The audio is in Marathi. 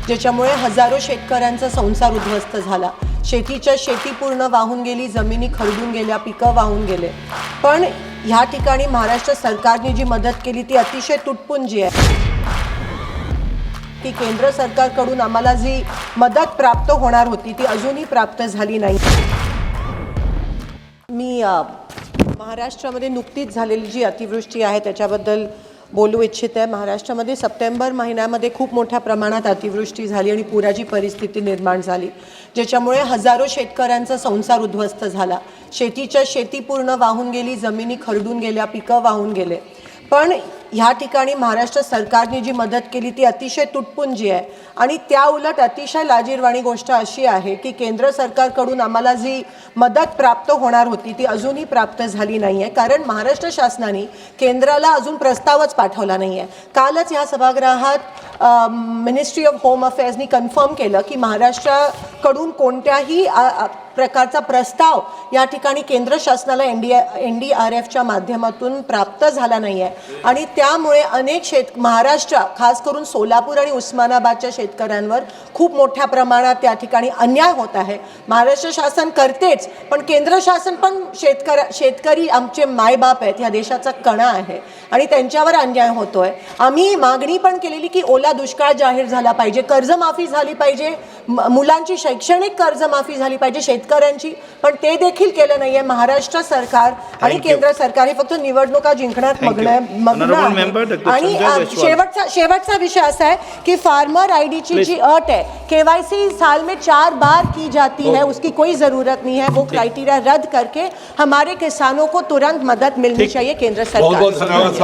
ज्याच्यामुळे हजारो शेतकऱ्यांचा संसार उद्ध्वस्त झाला। शेतीच्या शेती पूर्ण वाहून गेली, जमिनी खरडून गेल्या, पिकं वाहून गेले। पण ह्या ठिकाणी महाराष्ट्र सरकारने जी मदत केली ती अतिशय तुटपुंजी आहे की केंद्र सरकारकडून आम्हाला जी मदत प्राप्त होणार होती ती अजूनही प्राप्त झाली नाही। मी महाराष्ट्रामध्ये नुकतीच झालेली जी अतिवृष्टी आहे त्याच्याबद्दल बोलू इच्छिते। महाराष्ट्रामध्ये सप्टेंबर महिन्यामध्ये खूप मोठ्या प्रमाणात अतिवृष्टी झाली आणि पुराची परिस्थिती निर्माण झाली, ज्याच्यामुळे हजारो शेतकऱ्यांचा संसार उद्ध्वस्त झाला। शेतीच्या शेती पूर्ण वाहून गेली, जमिनी खरडून गेल्या, पिकं वाहून गेले। पण ह्या ठिकाणी महाराष्ट्र सरकारने जी मदत केली ती अतिशय तुटपुंजी आहे आणि त्या उलट अतिशय लाजिरवाणी गोष्ट अशी आहे की केंद्र सरकारकडून आम्हाला जी मदत प्राप्त होणार होती ती अजूनही प्राप्त झाली नाही आहे, कारण महाराष्ट्र शासनाने केंद्राला अजून प्रस्तावच पाठवला नाही आहे। कालच ह्या सभागृहात मिनिस्ट्री ऑफ होम अफेअर्सनी कन्फर्म केलं की महाराष्ट्राकडून कोणत्याही प्रकारचा प्रस्ताव या ठिकाणी केंद्र शासनाला NDRFच्या माध्यमातून प्राप्त झाला नाही आहे आणि त्यामुळे अनेक महाराष्ट्र खास करून सोलापूर आणि उस्मानाबादच्या शेतकऱ्यांवर खूप मोठ्या प्रमाणात त्या ठिकाणी अन्याय होत आहे। महाराष्ट्र शासन करतेच, पण केंद्र शासन पण शेतकरी आमचे मायबाप आहेत, ह्या देशाचा कणा आहे आणि त्यांच्यावर अन्याय होतोय। आम्ही मागणी पण केलेली की ओला दुष्काळ जाहीर झाला पाहिजे, कर्जमाफी झाली पाहिजे, मुलांची शैक्षणिक कर्जमाफी झाली पाहिजे शेतकऱ्यांची, पण ते देखील केलं नाहीये महाराष्ट्र सरकार आणि केंद्र सरकार हे फक्त निवडणुका जिंकण्यात मग्न आहे। आणि शेवटचा विषय असा है कि फार्मर आईडी की अट है, KYC साल में 4 बार की जाती है, उसकी कोई जरूरत नहीं है। वो क्राइटेरिया रद्द करके हमारे किसानों को तुरंत मदद मिलनी चाहिए केंद्र सरकार।